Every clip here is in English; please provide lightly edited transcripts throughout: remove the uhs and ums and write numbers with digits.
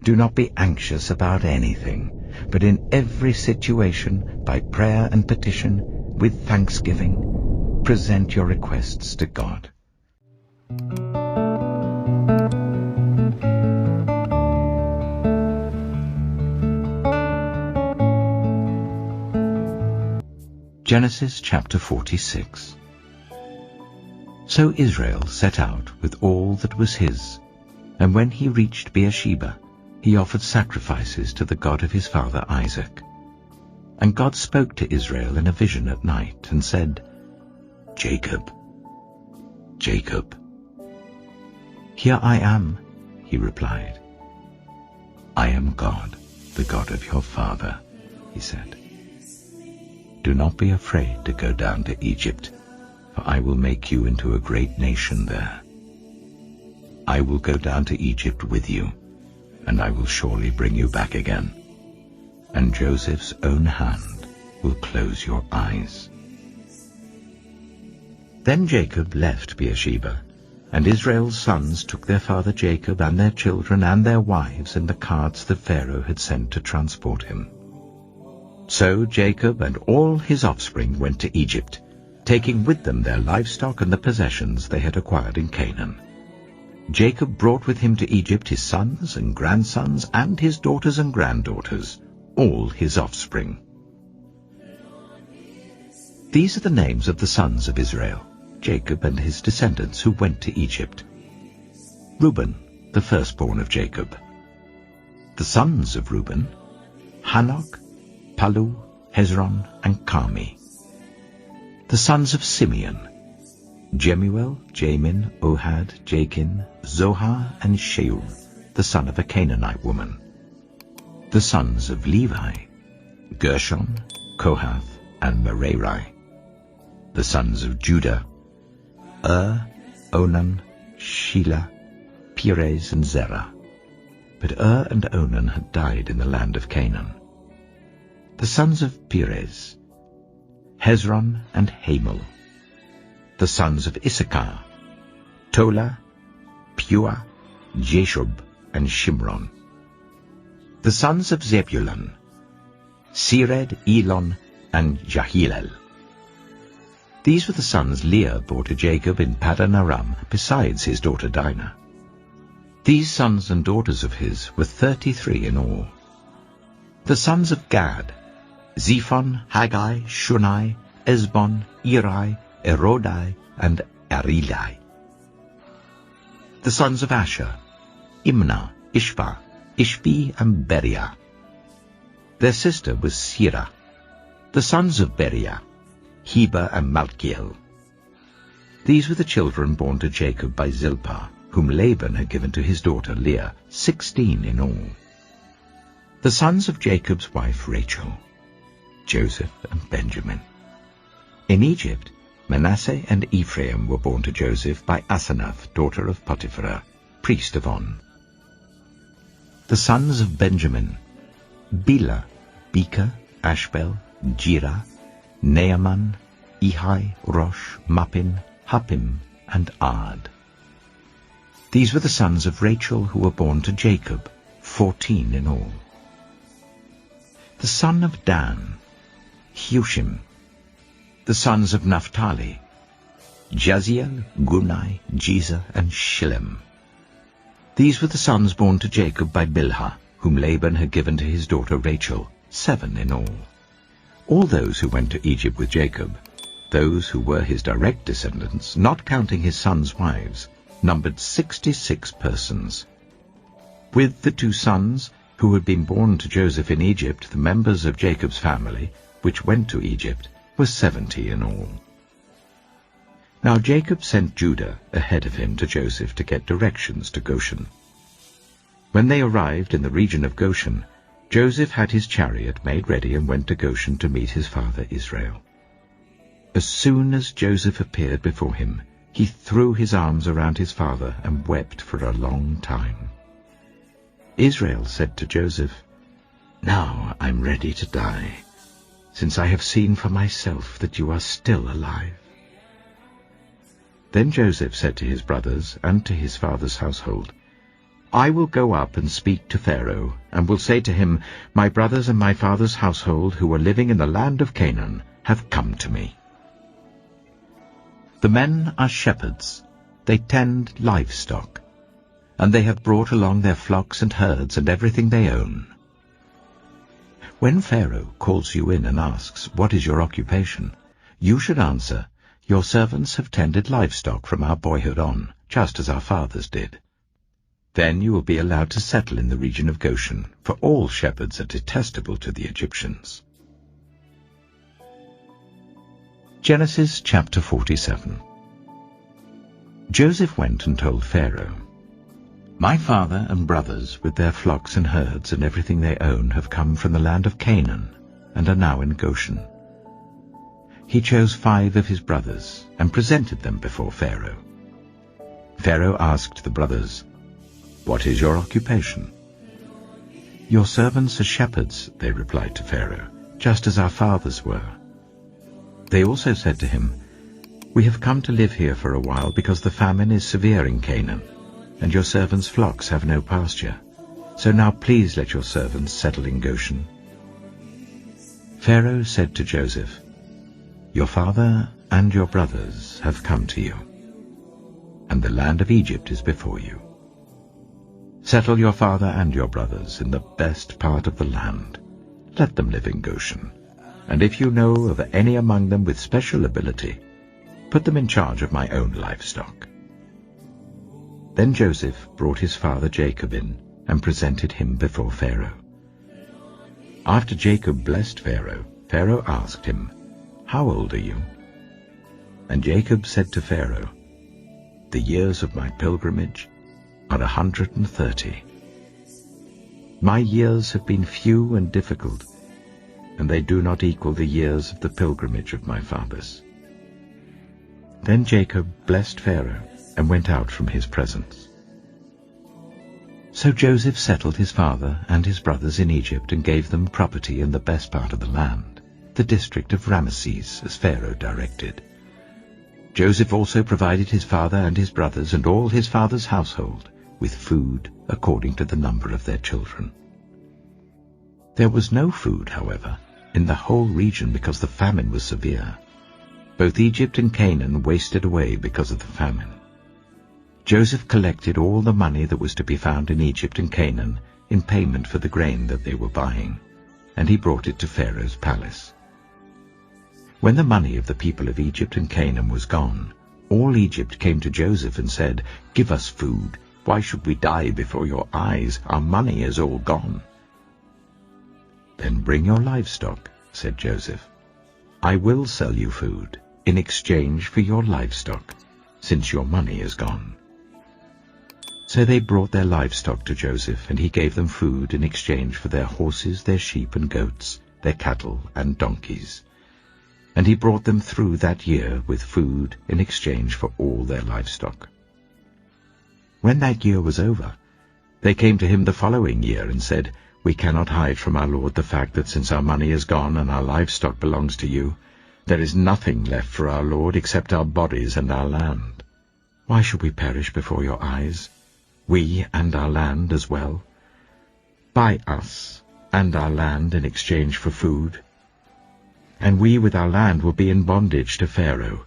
Do not be anxious about anything, but in every situation, by prayer and petition, with thanksgiving, present your requests to God. Genesis chapter 46. So Israel set out with all that was his, and when he reached Beersheba, he offered sacrifices to the God of his father Isaac. And God spoke to Israel in a vision at night, and said, "Jacob, Jacob." "Here I am," he replied. "I am God, the God of your father," he said. "Do not be afraid to go down to Egypt, for I will make you into a great nation there. I will go down to Egypt with you, and I will surely bring you back again, and Joseph's own hand will close your eyes." Then Jacob left Beersheba, and Israel's sons took their father Jacob and their children and their wives in the carts that Pharaoh had sent to transport him. So Jacob and all his offspring went to Egypt, taking with them their livestock and the possessions they had acquired in Canaan. Jacob brought with him to Egypt his sons and grandsons and his daughters and granddaughters, all his offspring. These are the names of the sons of Israel, Jacob and his descendants who went to Egypt. Reuben, the firstborn of Jacob. The sons of Reuben, Hanok, Palu, Hezron, and Carmi. The sons of Simeon, Jemuel, Jamin, Ohad, Jachin, Zohar, and Sheul, the son of a Canaanite woman. The sons of Levi, Gershon, Kohath, and Merari. The sons of Judah, Onan, Shelah, Perez, and Zerah. But and Onan had died in the land of Canaan. The sons of Perez, Hezron and Hamul. The sons of Issachar, Tola, Pua, Jeshub, and Shimron. The sons of Zebulun, Sered, Elon, and Jahilel. These were the sons Leah bore to Jacob in Paddan Aram, besides his daughter Dinah. These sons and daughters of his were 33 in all. The sons of Gad, Zephon, Haggai, Shunai, Esbon, Eri, Erodai, and Arilai. The sons of Asher, Imnah, Ishva, Ishbi, and Beriah. Their sister was Sirah. The sons of Beriah, Heber and Malkiel. These were the children born to Jacob by Zilpah, whom Laban had given to his daughter Leah, 16 in all. The sons of Jacob's wife Rachel, Joseph and Benjamin. In Egypt, Manasseh and Ephraim were born to Joseph by Asenath, daughter of Potiphar, priest of On. The sons of Benjamin, Bela, Becher, Ashbel, Jirah, Naaman, Ehi, Rosh, Mappin, Huppim, and Ard. These were the sons of Rachel who were born to Jacob, 14 in all. The son of Dan, Hushim. The sons of Naphtali, Jaziel, Gunai, Jezer, and Shillem. These were the sons born to Jacob by Bilhah, whom Laban had given to his daughter Rachel, 7 in all. All those who went to Egypt with Jacob, those who were his direct descendants, not counting his sons' wives, numbered 66 persons. With the 2 sons who had been born to Joseph in Egypt, the members of Jacob's family, which went to Egypt, were 70 in all. Now Jacob sent Judah ahead of him to Joseph to get directions to Goshen. When they arrived in the region of Goshen, Joseph had his chariot made ready and went to Goshen to meet his father Israel. As soon as Joseph appeared before him, he threw his arms around his father and wept for a long time. Israel said to Joseph, "Now I'm ready to die, since I have seen for myself that you are still alive." Then Joseph said to his brothers and to his father's household, I will go up and speak to Pharaoh, and will say to him, My brothers and my father's household, who are living in the land of Canaan, have come to me. The men are shepherds. They tend livestock, and they have brought along their flocks and herds and everything they own. When Pharaoh calls you in and asks, What is your occupation? You should answer, Your servants have tended livestock from our boyhood on, just as our fathers did. Then you will be allowed to settle in the region of Goshen, for all shepherds are detestable to the Egyptians. Genesis chapter 47. Joseph went and told Pharaoh, My father and brothers with their flocks and herds and everything they own have come from the land of Canaan and are now in Goshen. He chose 5 of his brothers and presented them before Pharaoh. Pharaoh asked the brothers, What is your occupation? Your servants are shepherds, they replied to Pharaoh, just as our fathers were. They also said to him, We have come to live here for a while because the famine is severe in Canaan, and your servants' flocks have no pasture. So now please let your servants settle in Goshen. Pharaoh said to Joseph, Your father and your brothers have come to you, and the land of Egypt is before you. Settle your father and your brothers in the best part of the land. Let them live in Goshen, and if you know of any among them with special ability, put them in charge of my own livestock. Then Joseph brought his father Jacob in and presented him before Pharaoh. After Jacob blessed Pharaoh, Pharaoh asked him, How old are you? And Jacob said to Pharaoh, The years of my pilgrimage are 130. My years have been few and difficult, and they do not equal the years of the pilgrimage of my fathers. Then Jacob blessed Pharaoh and went out from his presence. So Joseph settled his father and his brothers in Egypt and gave them property in the best part of the land, the district of Ramesses, as Pharaoh directed. Joseph also provided his father and his brothers and all his father's household with food according to the number of their children. There was no food, however, in the whole region because the famine was severe. Both Egypt and Canaan wasted away because of the famine. Joseph collected all the money that was to be found in Egypt and Canaan in payment for the grain that they were buying, and he brought it to Pharaoh's palace. When the money of the people of Egypt and Canaan was gone, all Egypt came to Joseph and said, Give us food. Why should we die before your eyes? Our money is all gone. Then bring your livestock, said Joseph. I will sell you food in exchange for your livestock, since your money is gone. So they brought their livestock to Joseph, and he gave them food in exchange for their horses, their sheep and goats, their cattle and donkeys. And he brought them through that year with food in exchange for all their livestock. When that year was over, they came to him the following year and said, We cannot hide from our lord the fact that since our money is gone and our livestock belongs to you, there is nothing left for our lord except our bodies and our land. Why should we perish before your eyes, we and our land as well? Buy us and our land in exchange for food, and we with our land will be in bondage to Pharaoh.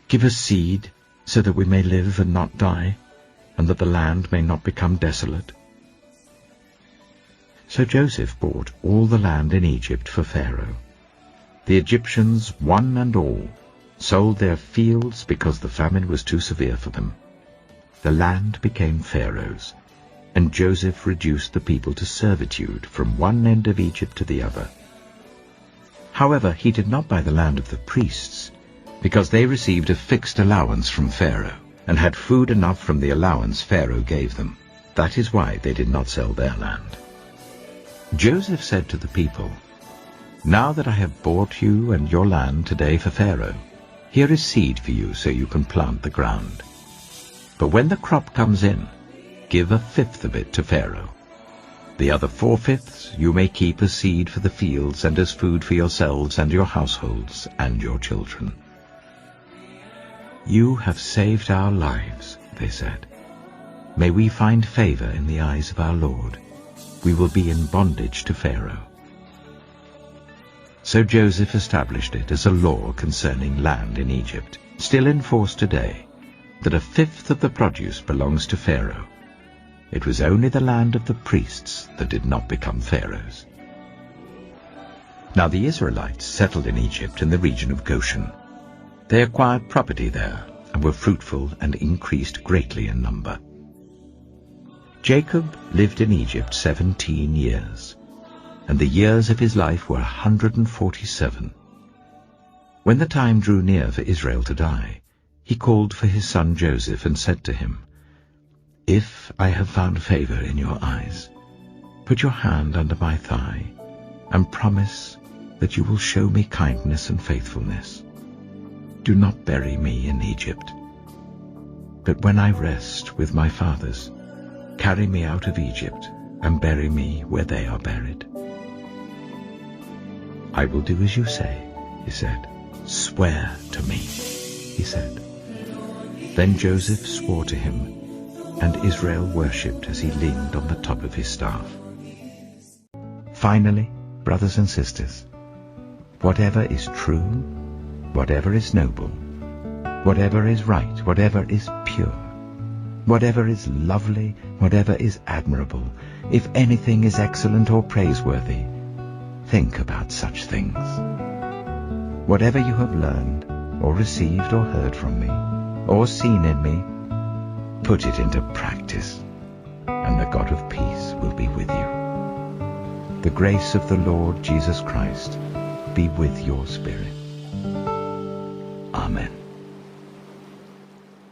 Give us seed, so that we may live and not die, and that the land may not become desolate. So Joseph bought all the land in Egypt for Pharaoh. The Egyptians, one and all, sold their fields because the famine was too severe for them. The land became Pharaoh's, and Joseph reduced the people to servitude from one end of Egypt to the other. However, he did not buy the land of the priests, because they received a fixed allowance from Pharaoh, and had food enough from the allowance Pharaoh gave them. That is why they did not sell their land. Joseph said to the people, Now that I have bought you and your land today for Pharaoh, here is seed for you so you can plant the ground. But when the crop comes in, give 1/5 of it to Pharaoh. The other 4/5 you may keep as seed for the fields and as food for yourselves and your households and your children. You have saved our lives, they said. May we find favor in the eyes of our Lord. We will be in bondage to Pharaoh. So Joseph established it as a law concerning land in Egypt, still in force today, that a fifth of the produce belongs to Pharaoh. It was only the land of the priests that did not become Pharaoh's. Now the Israelites settled in Egypt in the region of Goshen. They acquired property there, and were fruitful and increased greatly in number. Jacob lived in Egypt 17 years, and the years of his life were 147. When the time drew near for Israel to die, he called for his son Joseph and said to him, "If I have found favor in your eyes, put your hand under my thigh, and promise that you will show me kindness and faithfulness. Do not bury me in Egypt, but when I rest with my fathers, carry me out of Egypt and bury me where they are buried." "I will do as you say," he said. "Swear to me," he said. Then Joseph swore to him, and Israel worshipped as he leaned on the top of his staff. Finally, brothers and sisters, whatever is true, whatever is noble, whatever is right, whatever is pure, whatever is lovely, whatever is admirable, if anything is excellent or praiseworthy, think about such things. Whatever you have learned, or received or heard from me, or seen in me, put it into practice, and the God of peace will be with you. The grace of the Lord Jesus Christ be with your spirit. Amen.